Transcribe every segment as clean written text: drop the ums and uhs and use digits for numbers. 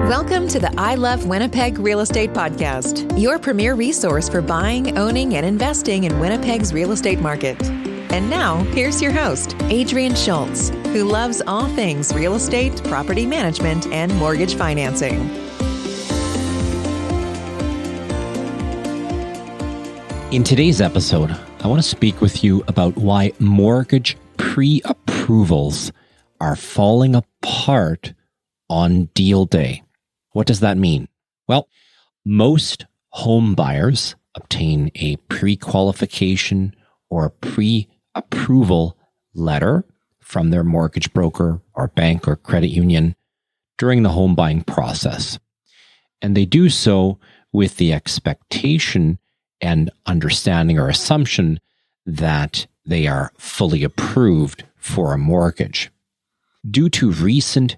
Welcome to the I Love Winnipeg Real Estate Podcast, your premier resource for buying, owning, and investing in Winnipeg's real estate market. And now, here's your host, Adrian Schultz, who loves all things real estate, property management, and mortgage financing. In today's episode, I want to speak with you about why mortgage pre-approvals are falling apart on deal day. What does that mean? Well, most home buyers obtain a pre-qualification or pre-approval letter from their mortgage broker or bank or credit union during the home buying process. And they do so with the expectation and understanding or assumption that they are fully approved for a mortgage. Due to recent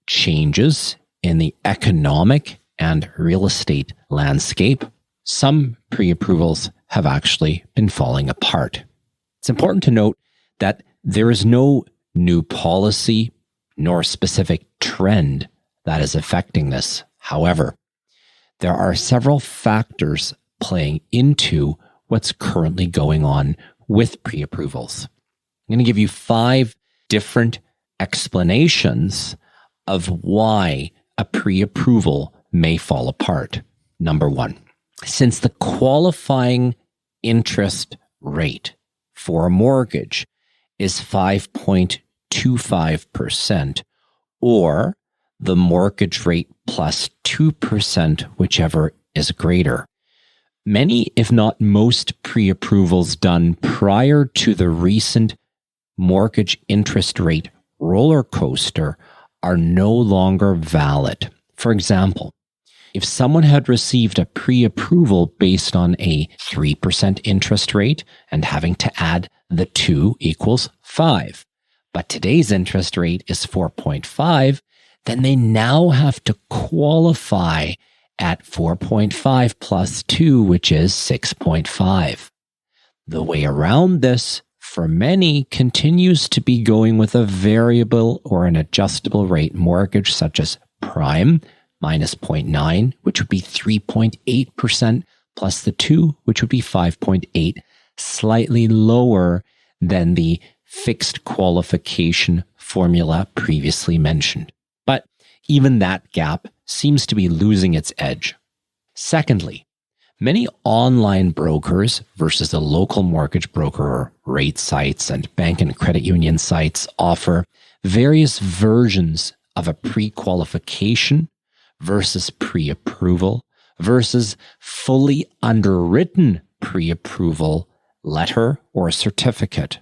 changes in the economic and real estate landscape, some pre-approvals have actually been falling apart. It's important to note that there is no new policy nor specific trend that is affecting this. However, there are several factors playing into what's currently going on with pre-approvals. I'm going to give you 5 different explanations of why a pre-approval may fall apart. Number 1, since the qualifying interest rate for a mortgage is 5.25%, or the mortgage rate plus 2%, whichever is greater. Many, if not most, pre-approvals done prior to the recent mortgage interest rate roller coaster are no longer valid. For example, if someone had received a pre-approval based on a 3% interest rate and having to add the 2 equals 5, but today's interest rate is 4.5, then they now have to qualify at 4.5 plus 2, which is 6.5. The way around this for many continues to be going with a variable or an adjustable rate mortgage such as prime minus 0.9, which would be 3.8%, plus the 2, which would be 5.8, slightly lower than the fixed qualification formula previously mentioned. But even that gap seems to be losing its edge. Secondly, many online brokers versus the local mortgage broker or rate sites and bank and credit union sites offer various versions of a pre-qualification versus pre-approval versus fully underwritten pre-approval letter or certificate.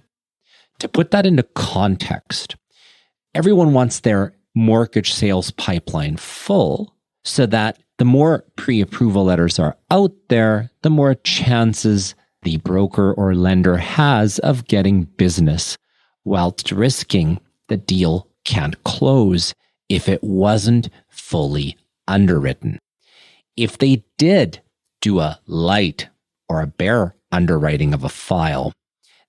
To put that into context, everyone wants their mortgage sales pipeline full so that the more pre-approval letters are out there, the more chances the broker or lender has of getting business, whilst risking the deal can't close if it wasn't fully underwritten. If they did do a light or a bare underwriting of a file,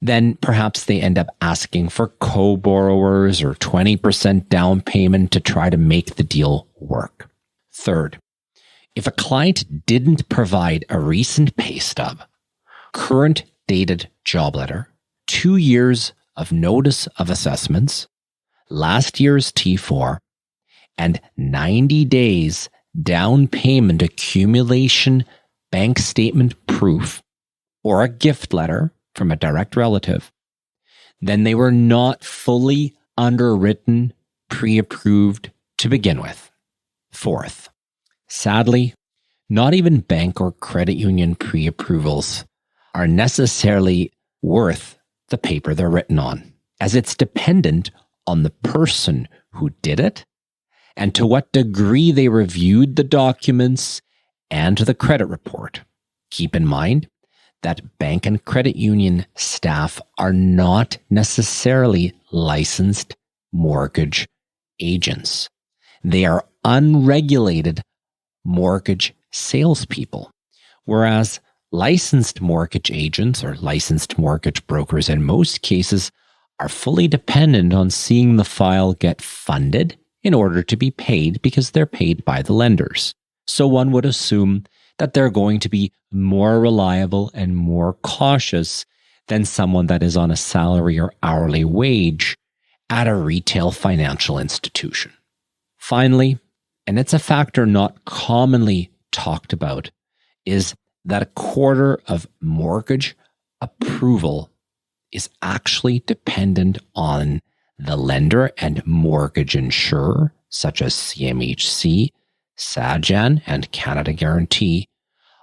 then perhaps they end up asking for co-borrowers or 20% down payment to try to make the deal work. Third, if a client didn't provide a recent pay stub, current dated job letter, 2 years of notice of assessments, last year's T4, and 90 days down payment accumulation bank statement proof, or a gift letter from a direct relative, then they were not fully underwritten, pre-approved to begin with. Fourth, sadly, not even bank or credit union pre-approvals are necessarily worth the paper they're written on, as it's dependent on the person who did it and to what degree they reviewed the documents and the credit report. Keep in mind that bank and credit union staff are not necessarily licensed mortgage agents. They are unregulated mortgage salespeople, whereas licensed mortgage agents or licensed mortgage brokers in most cases are fully dependent on seeing the file get funded in order to be paid because they're paid by the lenders. So one would assume that they're going to be more reliable and more cautious than someone that is on a salary or hourly wage at a retail financial institution. Finally, and it's a factor not commonly talked about, is that a quarter of mortgage approval is actually dependent on the lender and mortgage insurer, such as CMHC, Sajan, and Canada Guarantee,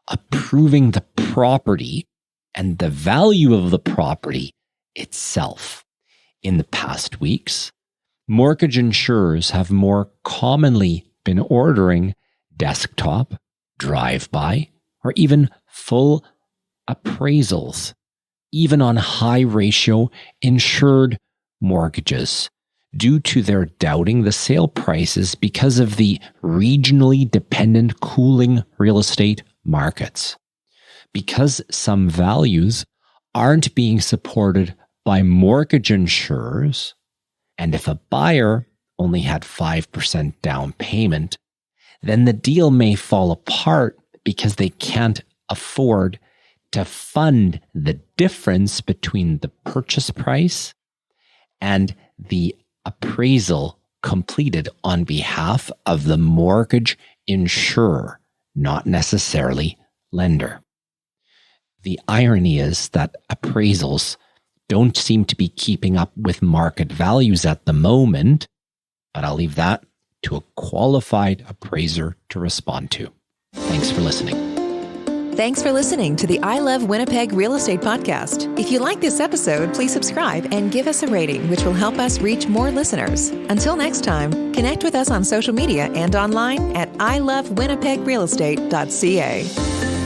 approving the property and the value of the property itself. In the past weeks, mortgage insurers have more commonly been ordering desktop, drive-by, or even full appraisals, even on high-ratio insured mortgages, due to their doubting the sale prices because of the regionally dependent cooling real estate markets. Because some values aren't being supported by mortgage insurers, and if a buyer only had 5% down payment, then the deal may fall apart because they can't afford to fund the difference between the purchase price and the appraisal completed on behalf of the mortgage insurer, not necessarily lender. The irony is that appraisals don't seem to be keeping up with market values at the moment, but I'll leave that to a qualified appraiser to respond to. Thanks for listening. Thanks for listening to the I Love Winnipeg Real Estate Podcast. If you like this episode, please subscribe and give us a rating, which will help us reach more listeners. Until next time, connect with us on social media and online at ilovewinnipegrealestate.ca.